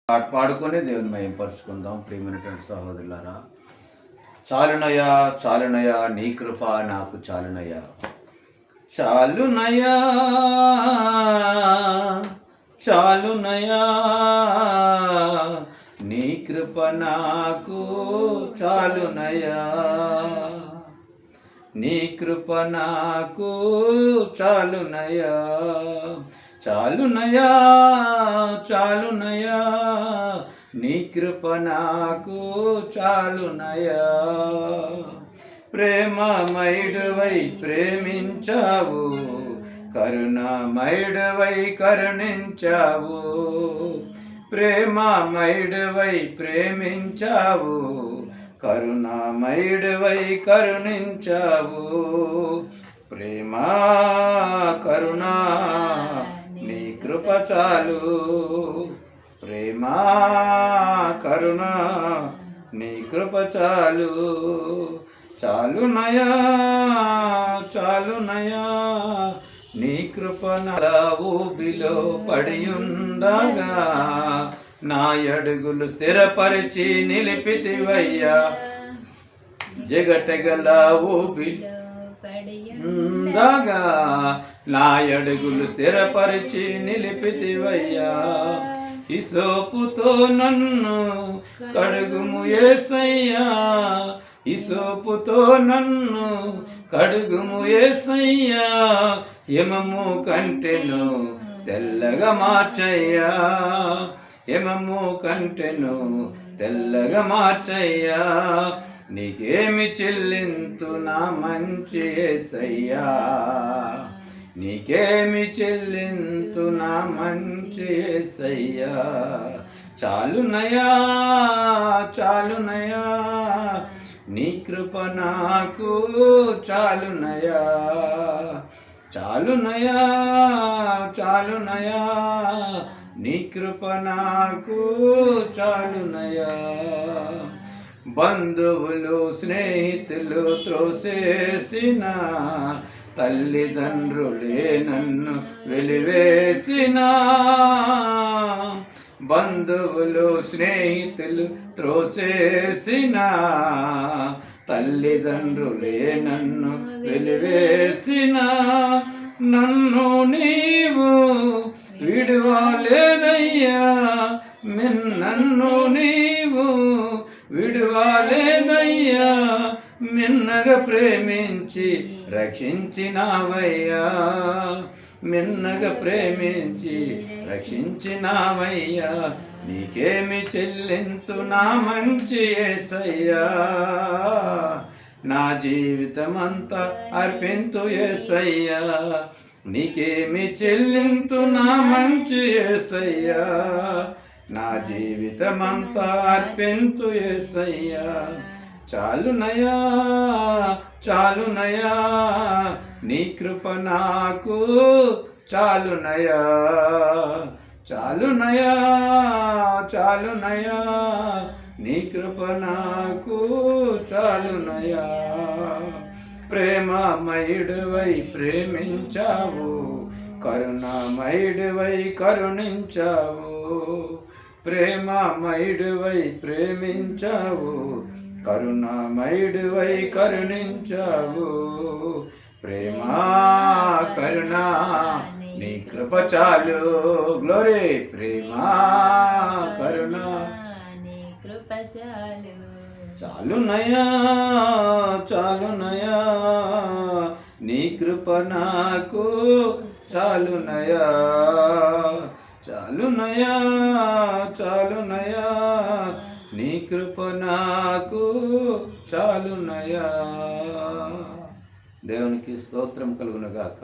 పాట పాడుకొని దేవుని మహిమపరుచుకుందాం. ప్రియమైనటువంటి సహోదరులారా, చాలునయా చాలునయా నీ కృప నాకు చాలునయా, చాలునయా చాలునయా నీ కృప నాకు చాలునయా, నీ కృప నాకు చాలునయా, చాలునయా చాలునయా నీ కృప నాకు చాలునయా. ప్రేమమయుడవై ప్రేమించావు, కరుణమయుడవై కరుణించావు, ప్రేమమయుడవై ప్రేమించావు, కరుణమయుడవై కరుణించావు. ప్రేమా కరుణా నీ కృప చాలు, ప్రేమా కరుణ నీ కృప చాలు, చాలునయా చాలునయా నీ కృప నా ఊబిలో పడియుండగా నా అడుగులు స్థిరపరిచి నిలిపితివయ్యా, జగటగల ఊబిలో ఉండగా నా అడుగులు స్థిరపరిచి నిలిపితివయ్యా. హిసోపుతో నన్ను కడుగుము యేసయ్యా, హిసోపుతో నన్ను కడుగుము యేసయ్యా, హిమము కంటెను తెల్లగా మార్చయ్యా, హిమము కంటెను తెల్లగా మార్చయ్యా. నీకేమి చెల్లింతు నా మంచి యేసయ్యా, నీకేమి చెల్లింతు నా మంచి యేసయ్యా. చాలునయా చాలునయా నీ కృప నాకు చాలునయా, చాలునయా చాలునయా నీ కృప నాకు చాలునయా. బంధువులు స్నేహితులు త్రోసేసిన, తల్లిదండ్రులే నన్ను వెలివేసిన, బంధువులు స్నేహితులు త్రోసేసిన, తల్లిదండ్రులే నన్ను వెలివేసిన, నన్ను నీవు విడువలేదయ్యా, నన్ను నీవు విడువలేదయ్యా, మిన్నగా ప్రేమించి రక్షించినావయ్యా, మిన్నగా ప్రేమించి రక్షించినావయ్యా. నీకేమి చెల్లింతు నా మంచి యేసయ్యా, నా జీవితమంతా అర్పింతు యేసయ్యా, నీకేమి చెల్లింతు నా మంచి యేసయ్యా, నా జీవితమంతా అర్పింతు యేసయ్యా. చాలునయా చాలునయా నీ కృప నాకు చాలునయా, చాలునయా చాలునయా నీ కృప నాకు చాలునయా. ప్రేమమయుడవై ప్రేమించావు, కరుణమయుడవై కరుణించావు, ప్రేమమయుడవై ప్రేమించావు, కరుణమయుడవై కరుణించావు. ప్రేమా కరుణ నీ కృప చాలు, గ్లోరీ. ప్రేమా కరుణ నీ కృప చాలు, చాలునయా చాలునయా నీ కృప నాకు చాలునయా, చాలునయా చాలునయా నీ కృప నాకు చాలునయా. దేవునికి స్తోత్రం కలుగునుగాక.